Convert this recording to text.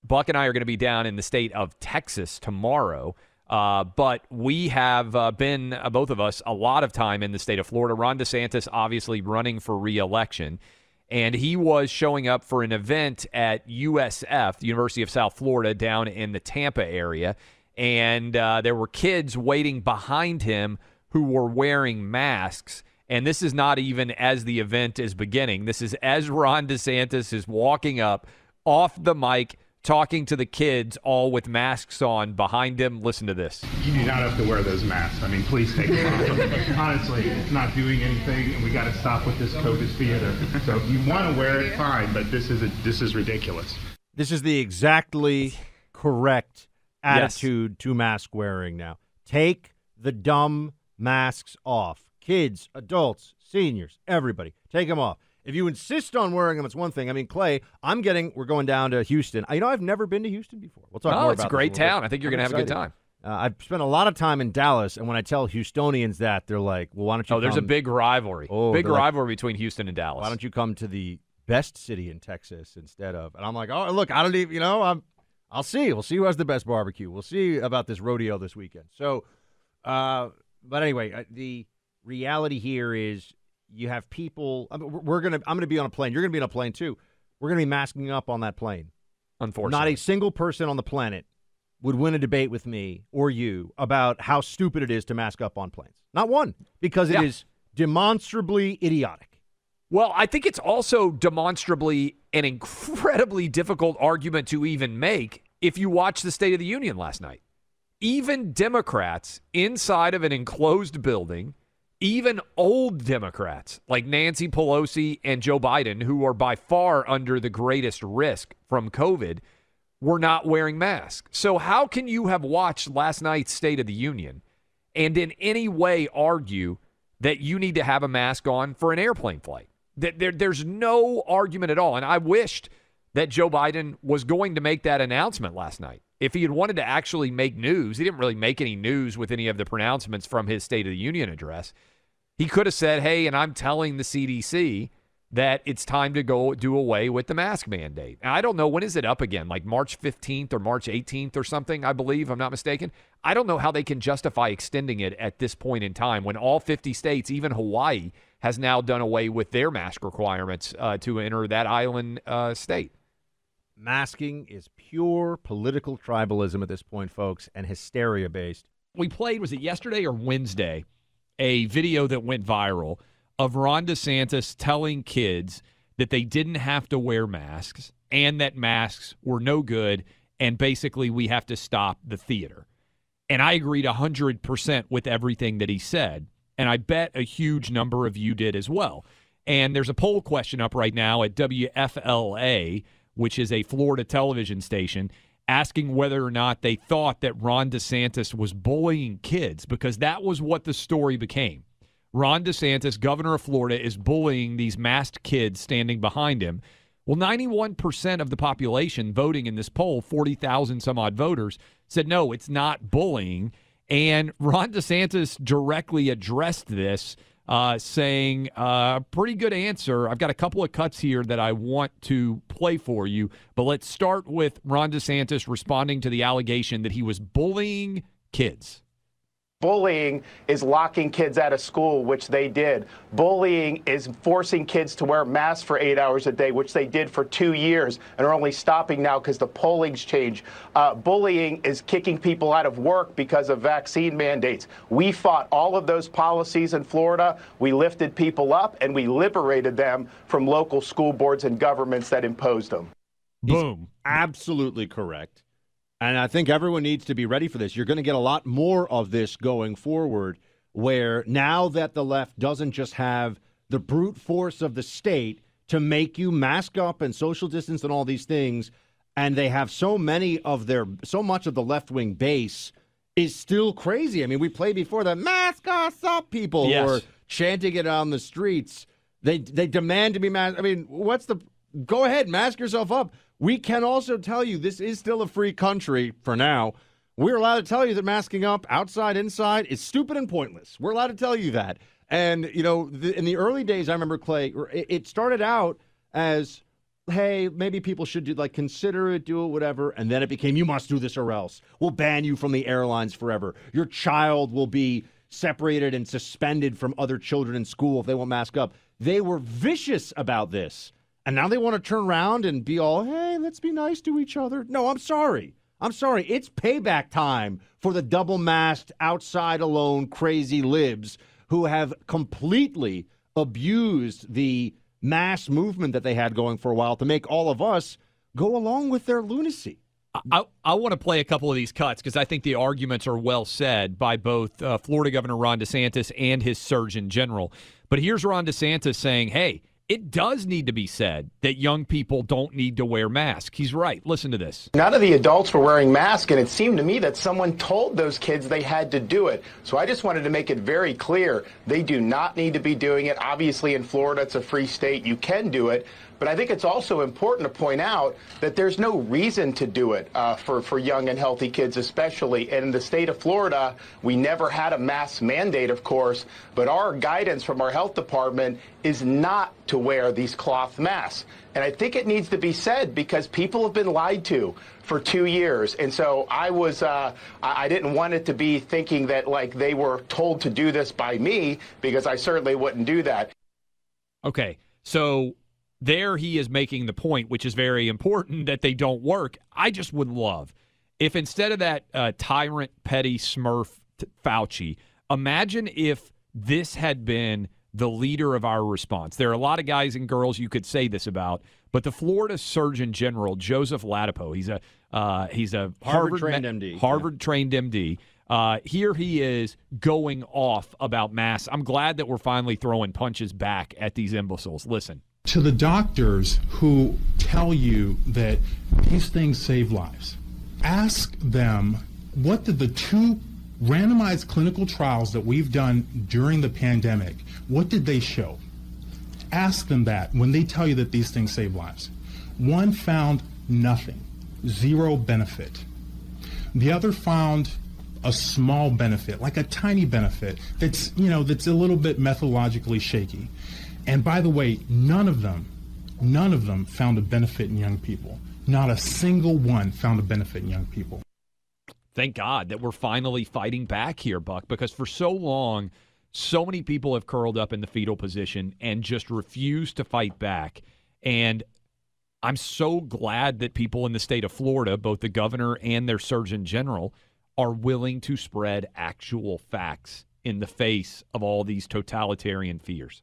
Buck and I are going to be down in the state of Texas tomorrow. But we have been, both of us, a lot of time in the state of Florida. Ron DeSantis obviously running for re-election. And he was showing up for an event at USF, the University of South Florida, down in the Tampa area. And there were kids waiting behind him who were wearing masks. And this is not even as the event is beginning. This is as Ron DeSantis is walking up off the mic, talking to the kids, all with masks on behind him. Listen to this. You do not have to wear those masks. I mean, please take them off. Honestly, it's not doing anything, and we got to stop with this COVID theater. So if you want to wear it, fine, but this is ridiculous. This is the exactly correct attitude to mask wearing now. Take the dumb masks off. Kids, adults, seniors, everybody, take them off. If you insist on wearing them, it's one thing. I mean, Clay, we're going down to Houston. I've never been to Houston before. We'll talk more about it. It's a great town. I think you're going to have a good time. I've spent a lot of time in Dallas, and when I tell Houstonians that, they're like, well, why don't you come? There's a big rivalry. Rivalry between Houston and Dallas. Why don't you come to the best city in Texas instead of? And I'm like, oh, look, I don't even, I'll see. We'll see who has the best barbecue. We'll see about this rodeo this weekend. So, but anyway, the reality here is you have people. I'm going to be on a plane. You're going to be on a plane too. We're going to be masking up on that plane. Unfortunately, not a single person on the planet would win a debate with me or you about how stupid it is to mask up on planes. Not one, because it is demonstrably idiotic. Well, I think it's also demonstrably an incredibly difficult argument to even make if you watch the State of the Union last night. Even Democrats inside of an enclosed building, even old Democrats like Nancy Pelosi and Joe Biden, who are by far under the greatest risk from COVID, were not wearing masks. So how can you have watched last night's State of the Union and in any way argue that you need to have a mask on for an airplane flight? There's no argument at all. And I wished that Joe Biden was going to make that announcement last night. If he had wanted to actually make news, he didn't really make any news with any of the pronouncements from his State of the Union address. He could have said, hey, and I'm telling the CDC that it's time to go do away with the mask mandate. And I don't know, when is it up again? Like March 15th or March 18th or something, I believe, I'm not mistaken. I don't know how they can justify extending it at this point in time when all 50 states, even Hawaii, has now done away with their mask requirements to enter that island state. Masking is pure political tribalism at this point, folks, and hysteria-based. We played, was it yesterday or Wednesday, a video that went viral of Ron DeSantis telling kids that they didn't have to wear masks and that masks were no good and basically we have to stop the theater. And I agreed 100% with everything that he said, and I bet a huge number of you did as well. And there's a poll question up right now at WFLA, which is a Florida television station, asking whether or not they thought that Ron DeSantis was bullying kids, because that was what the story became. Ron DeSantis, governor of Florida, is bullying these masked kids standing behind him. Well, 91% of the population voting in this poll, 40,000 some odd voters, said no, it's not bullying. And Ron DeSantis directly addressed this, saying, pretty good answer. I've got a couple of cuts here that I want to play for you. But let's start with Ron DeSantis responding to the allegation that he was bullying kids. Bullying is locking kids out of school, which they did. Bullying is forcing kids to wear masks for 8 hours a day, which they did for 2 years and are only stopping now because the polling's changed. Bullying is kicking people out of work because of vaccine mandates. We fought all of those policies in Florida. We lifted people up and we liberated them from local school boards and governments that imposed them. Boom. Absolutely correct. And I think everyone needs to be ready for this. You're going to get a lot more of this going forward, where now that the left doesn't just have the brute force of the state to make you mask up and social distance and all these things, and they have so much of the left-wing base is still crazy. I mean, we played before the mask us up people who are chanting it on the streets. They demand to be masked. I mean, go ahead, mask yourself up. We can also tell you this is still a free country for now. We're allowed to tell you that masking up outside, inside is stupid and pointless. We're allowed to tell you that. And, in the early days, I remember, Clay, it started out as hey, maybe people should do, like, consider it, do it, whatever. And then it became, you must do this or else. We'll ban you from the airlines forever. Your child will be separated and suspended from other children in school if they won't mask up. They were vicious about this. And now they want to turn around and be all, hey, let's be nice to each other. No, I'm sorry. It's payback time for the double-masked, outside alone, crazy libs who have completely abused the mass movement that they had going for a while to make all of us go along with their lunacy. I want to play a couple of these cuts because I think the arguments are well said by both Florida Governor Ron DeSantis and his Surgeon General. But here's Ron DeSantis saying, hey, it does need to be said that young people don't need to wear masks. He's right. Listen to this. None of the adults were wearing masks, and it seemed to me that someone told those kids they had to do it. So I just wanted to make it very clear they do not need to be doing it. Obviously, in Florida, it's a free state. You can do it. But I think it's also important to point out that there's no reason to do it for young and healthy kids especially. And in the state of Florida, we never had a mask mandate, of course, but our guidance from our health department is not to wear these cloth masks. And I think it needs to be said because people have been lied to for 2 years. And so I didn't want it to be thinking that like they were told to do this by me, because I certainly wouldn't do that. Okay, so there he is making the point, which is very important, that they don't work. I just would love if instead of that tyrant, petty Smurf Fauci, imagine if this had been the leader of our response. There are a lot of guys and girls you could say this about, but the Florida Surgeon General, Joseph Ladapo, he's a Harvard-trained MD. Harvard-trained MD. Here he is going off about masks. I'm glad that we're finally throwing punches back at these imbeciles. Listen. To the doctors who tell you that these things save lives, ask them, what did the 2 randomized clinical trials that we've done during the pandemic, what did they show? Ask them that when they tell you that these things save lives. One found nothing, 0 benefit. The other found a small benefit, like a tiny benefit that's a little bit methodologically shaky. And by the way, none of them found a benefit in young people. Not a single one found a benefit in young people. Thank God that we're finally fighting back here, Buck, because for so long, so many people have curled up in the fetal position and just refused to fight back. And I'm so glad that people in the state of Florida, both the governor and their Surgeon General, are willing to spread actual facts in the face of all these totalitarian fears.